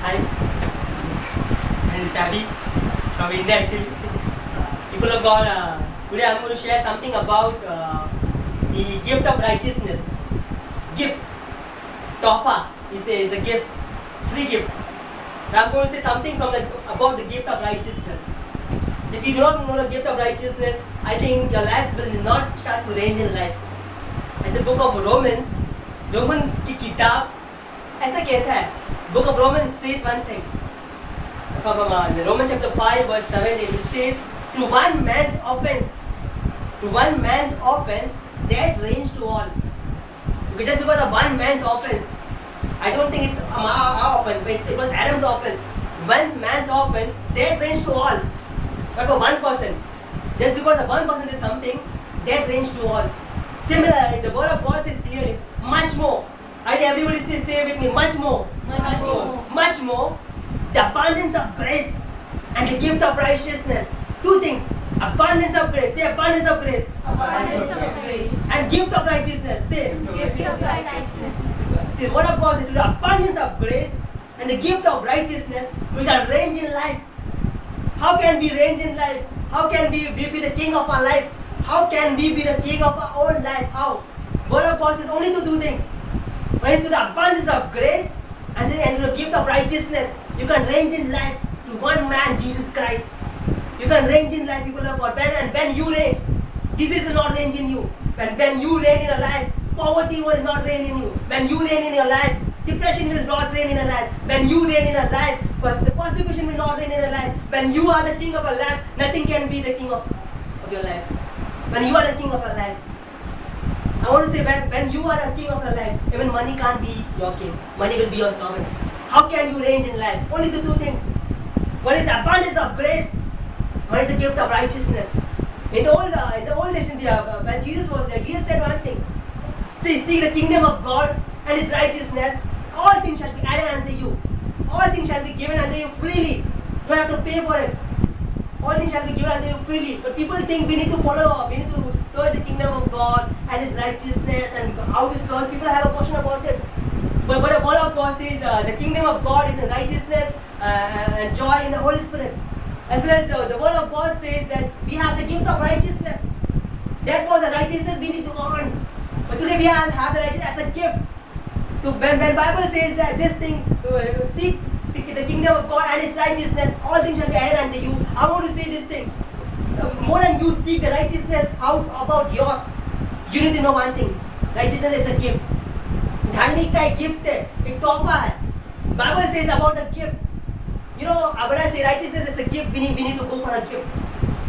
Hi, my name is Abby from India actually. People of God, today I'm going to share something about the gift of righteousness. Gift. Tofa is a gift, free gift. I'm going to say something about the gift of righteousness. If you do not know the gift of righteousness, I think your lives will not start to range in life. As the book of Romans की किताब ऐसा कहता है. Book of Romans says one thing. From Romans chapter 5 verse 17, it says, to one man's offense, death reigns to all. Because just because of one man's offense, I don't think it's our offense, but it was Adam's offense. One man's offense, death reigns to all. But for one person, just because of one person did something, death reigns to all. Similarly, the word of God says clearly, much more. I think everybody say with me, much more. Much more. The abundance of grace and the gift of righteousness. Two things. Abundance of grace. Say abundance of grace. Abundance of grace. And gift of righteousness. Say. Gift of righteousness. See, what of God says, the abundance of grace and the gift of righteousness which are range in life. How can we range in life? How can we be the king of our life? How can we be the king of our own life? How? Word of God says only to two things. One is to the abundance of grace and then the gift of righteousness. You can range in life to one man, Jesus Christ. You can range in life, people of God. When you range, disease will not range in you. When you reign in your life, poverty will not reign in you. When you reign in your life, depression will not reign in your life. When you reign in your life, the persecution will not reign in your life. When you are the king of your life, nothing can be the king of your life. When you are the king of your life, I want to say when you are the king of your life, even money can't be your king. Money will be your servant. How can you range in life? Only the two things. One is the abundance of grace. One is the gift of righteousness. In the old nation, when Jesus was there, Jesus said one thing. Seek the kingdom of God and His righteousness. All things shall be added unto you. All things shall be given unto you freely. You don't have to pay for it. All things shall be given unto you freely. But people think we need to follow, we need to search the kingdom of God and His righteousness and how to serve. People have a question about it. But what the word of God says, the kingdom of God is in righteousness and joy in the Holy Spirit. As well as the word of God says that we have the gift of righteousness. That was the righteousness we need to earn. But today we have the righteousness as a gift. So when Bible says that this thing, seek the kingdom of God and His righteousness, all things shall be added unto you. I want to say this thing. More than you seek the righteousness, how about yours? You need to know one thing. Righteousness is a gift. धार्मिकता एक gift है, एक तोहफा है. Bible says about the gift. You know, when I say righteousness is a gift, we need to go for a gift.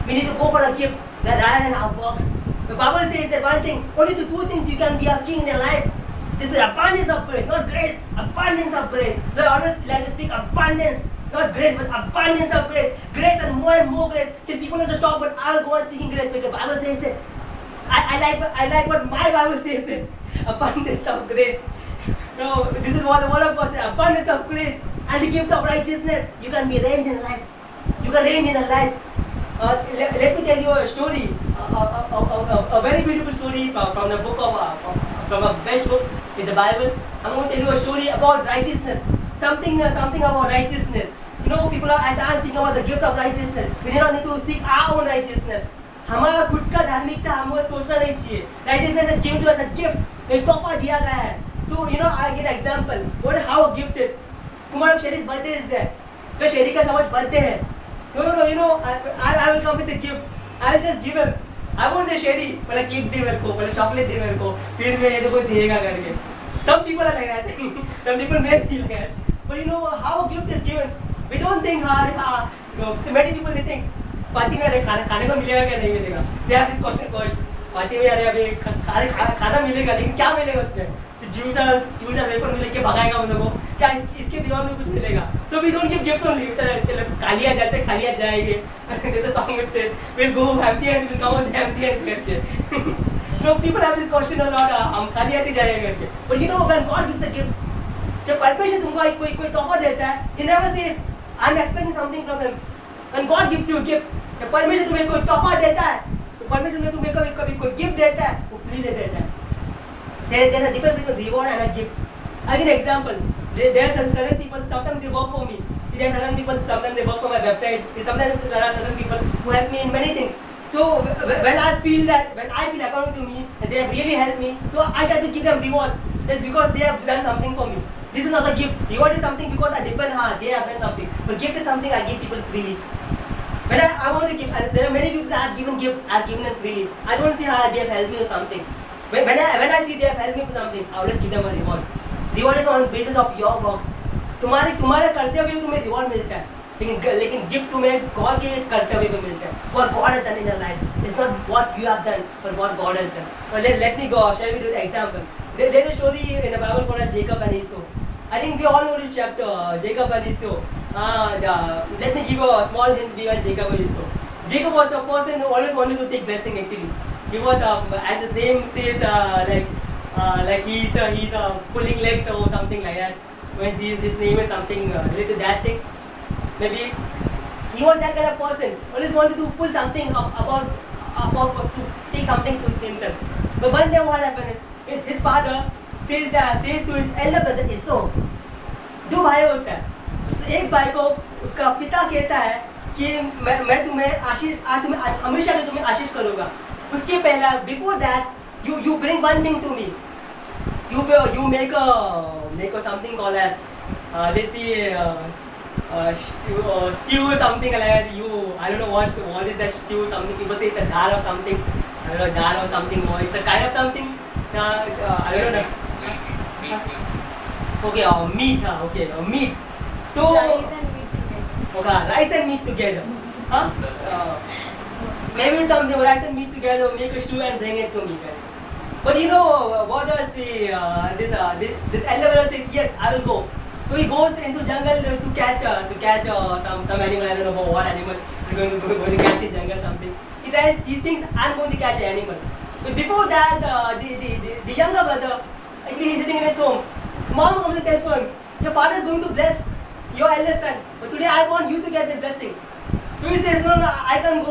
We need to go for a gift rather than our works. The Bible says that one thing, only the two things you can be a king in your life. Just the abundance of grace, not grace, abundance of grace. So I always like to speak abundance, not grace, but abundance of grace. Grace and more grace. Till people don't stop, but I will go on speaking grace because the Bible says it. I like what my Bible says it. Abundance of grace. No, this is what the word of God says. Abundance of grace and the gift of righteousness. You can be range in life. You can range in a life. Let me tell you a story. A very beautiful story from the book from a best book is the Bible. I'm going to tell you a story about righteousness. Something about righteousness. You know, people are as I think about the gift of righteousness. We do not need to seek our own righteousness. हमारा खुद का धार्मिकता हमको सोचना नहीं चाहिए. Righteousness is given to us a gift. एक तोहफा दिया गया है. So you know, I get an example. How a gift is. Tomorrow Sherry's birthday is there. तो Sherry का समझ birthday है. No, you know, I will come with a gift. I will just give him. I won't say Sherry, पहले cake दे मेरे को, पहले chocolate दे मेरे को, फिर मैं ये तो कोई देगा करके. Some people are like that. Some people may be like that. But you know how a gift is given. We don't think so many people they think party में अरे खाने को मिलेगा क्या नहीं मिलेगा. They have this question first. Party में अरे अभी खाना मिलेगा लेकिन क्या मिलेगा उसमें? जूस और वेपर मिलेगा भगाएगा उन लोगों को. क्या इसके दिमाग में कुछ मिलेगा? So we don't give gift only. चलो खालिया जाते हैं खालिया जाएंगे. There's a song which says we'll go empty hands, we'll come as empty hands करके. No, people have this question a lot. हम खाली आते जाएंगे करके. But you know when God gives a gift, जब परमेश्वर तुमको कोई तोहफा देता है, He never says I'm expecting something from Him. When God gives you a gift, जब परमेश्वर तुम्हें कोई तोहफा देता है, तो परमेश्वर तुम्हें कभी कोई गिफ्ट देता है, वो फ्री दे देता है. There's a difference between reward and a gift. I'll give an example. There are certain people, sometimes they work for me. There are certain people, sometimes they work for my website. Sometimes there are certain people who help me in many things. So when I feel according to me, and they have really helped me, so I try to give them rewards. It's because they have done something for me. This is not a gift. Reward is something because I depend hard. They have done something. But gift is something I give people freely. When I want to give, there are many people that I have given gift, I have given them freely. I don't see how they have helped me or something. When I see they have helped me for something, I always give them a reward. Reward is on basis of your works. तुम्हारे करते हुए तुम्हें reward मिलता है, लेकिन gift तुम्हें God के करते हुए मिलता है. What God has done in your life. It's not what you have done, but what God has done. Well, let me go. Shall we do the example? There is a story in the Bible called as Jacob and Esau. I think we all know this chapter, Jacob and Esau. Let me give a small hint behind Jacob and Esau. Jacob was a person who always wanted to take blessing actually. He was, as his name says, like he's pulling legs or something like that. When his name is something related to that thing. Maybe he was that kind of person. Always wanted to pull something about to take something to himself. But one day what happened? His father says to his elder brother Esau, दो भाई होता है. तो एक भाई को उसका पिता कहता है कि मैं तुम्हें हमेशा तुम्हें आशीष करूँगा. उसके पहला before that you bring one thing to me. You make a something called as they say stew or something like that. I don't know what is that stew. Something people say it's a dal or something. I don't know, dal or something more. It's a kind of something. I don't know. Okay, meat. Okay, meat. So rice and meat together. Huh? Maybe it's something rice and meat together. Make a stew and bring it to me. But you know what does this elder brother says? Yes, I will go. So he goes into jungle to catch some animal. I don't know what animal he's going to catch in jungle something. He thinks I'm going to catch an animal. But before that, the younger brother actually he's sitting in his home. His mom comes and tells him, your father is going to bless your eldest son. But today I want you to get the blessing. So he says, no, I can't go.